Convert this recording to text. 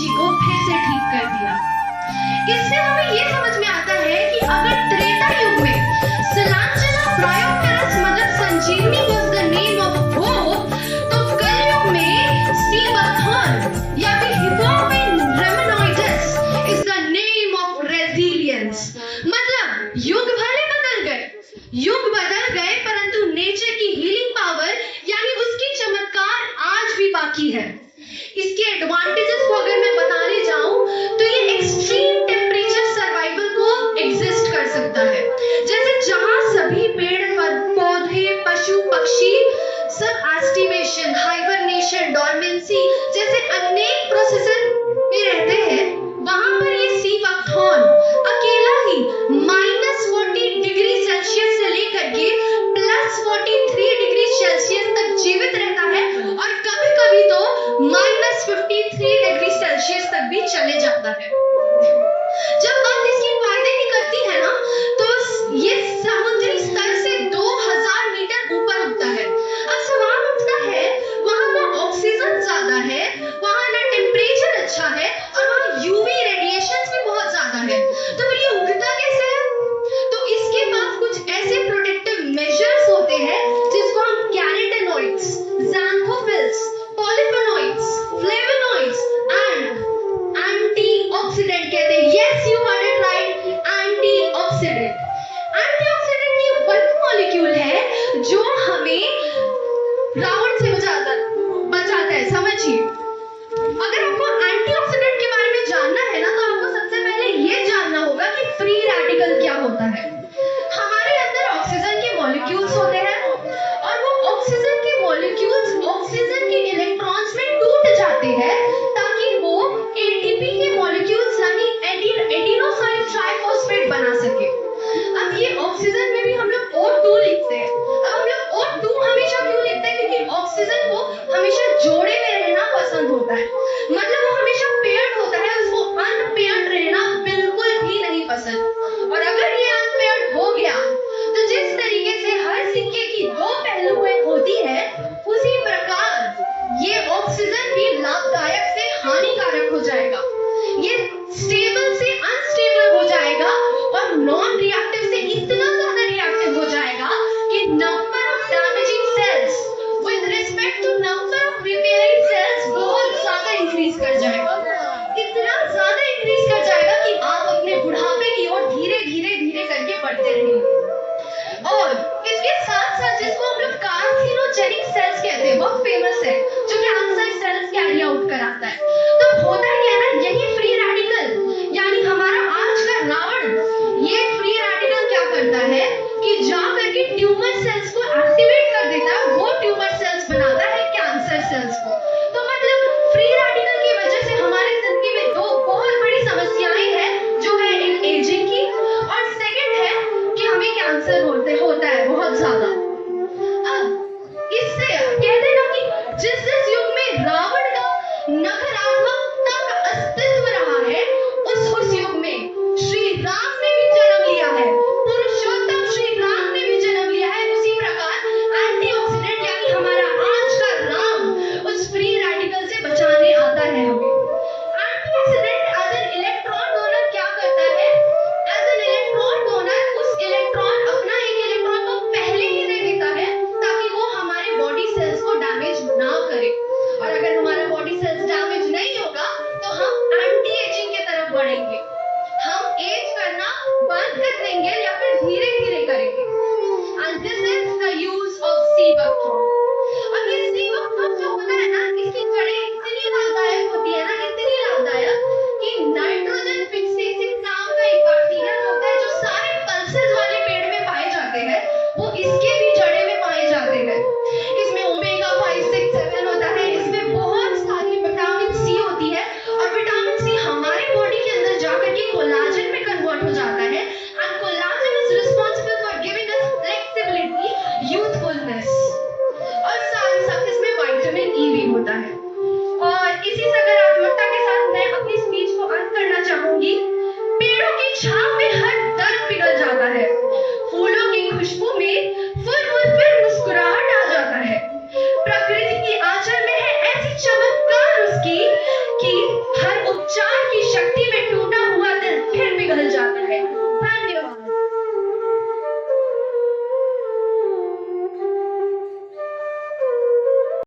जी को फिर से ठीक कर दिया। इससे हमें यह समझ में आता है कि अगर त्रेता युग में सिलांचना ब्रायोटेरस मतलब संजीवनी was the name of hope, तो कलयुग में सीबाथॉन या फिर हिपोमेन रेमनोइडस is the name of resilience। मतलब युग बदल गए परंतु नेचर की हीलिंग पावर यानी उसकी चमत्कार आज भी बाकी है। इसके एडवांटेजेस को अगर मैं बताने जाऊं तो ये एक्सट्रीम टेम्परेचर सर्वाइवल को एग्जिस्ट कर सकता है। जैसे जहां सभी पेड़ पौधे पशु पक्षी सब एस्टिमेशन हाइबरनेशन डॉर्मेंसी जैसे अनेक प्रोसेसर में रहते हैं, वहां पर ये सीबाथॉन अकेला ही -40 डिग्री सेल्सियस से लेकर के +43 डिग्री सेल्सियस तक जीवित रहता है और कभी-कभी तो -53 डिग्री सेल्सियस तक भी चले जाता है। जब बात इसकी फायदे की करती है ना, तो ये समुद्री स्तर से 2000 मीटर ऊपर उठता है। अब सवाल उठता है, वहां ना ऑक्सीजन ज्यादा है, वहां ना टेम्परेचर अच्छा है और वहां यूवी रेडिएशंस भी बहुत ज्यादा है, तो फिर ये उगता कैसे है? तो इसके पास कुछ ऐसे प्रोटेक्टिव मेजर्स होते हैं जिसको हम कैरोटेनॉइड्स, ज़ैंथोफिल्स, पॉलीफेनॉइड्स, फ्लेवोनॉइड्स एंड एंटीऑक्सीडेंट कहते हैं। Yes, you heard it right, antioxidant. Antioxidant ये वही मॉलिक्यूल है जो हमें रावण से बचाता है, समझिए। अगर आपको एंटीऑक्सीडेंट के बारे में जानना है ना, तो आपको सबसे पहले ये जानना होगा कि फ्री रेडिकल क्या होता है। हमारे अंदर ऑक्सीजन के मॉलिक्यूल्स होते हैं और वो ऑक्सीजन के मॉलिक्यूल्स ऑक्सीजन के इलेक्ट्रॉन्स में टूट जाते हैं ताकि वो एटीपी के मॉलिक्यूल्स यानी एडिनोसाइन ट्राइफॉस्फेट बना सके। अब ये ऑक्सीजन में भी हम लोग O2 लिखते हैं। अब हम लोग O2 हमेशा क्यों लिखते हैं? क्योंकि ऑक्सीजन को हमेशा जोड़े में रहना पसंद होता है, मतलब वो हमेशा पेयर्ड होता है, उसको अनपेयर्ड रहना बिल्कुल भी नहीं पसंद। और अगर ये अनपेयर्ड हो गया तो जिस तरीके से हर सिक्के की दो पहलुएं होती है, उसी प्रकार ये ऑक्सीजन भी लाभदायक से हानिकारक हो जाएगा। ये स्टेबल से अनस्टेबल हो जाएगा और नॉन रिएक्टिव से इतना ज्यादा रिएक्टिव हो जाएगा कि number of damaging cells with respect to number of repairing cells बहुत ज्यादा इंक्रीज कर जाएगा। इतना ज्यादा इंक्रीज कर जाएगा कि आप अपने बुढ़ापे की ओर धीरे धीरे धीरे करके बढ़ते रहेंगे। और इसके साथ साथ जिसको हम लोग कार्सिनोजेनिक सेल्स कहते हैं, बहुत फेमस है, जो कैंसर सेल्स कैरी आउट कराता है। तो होता है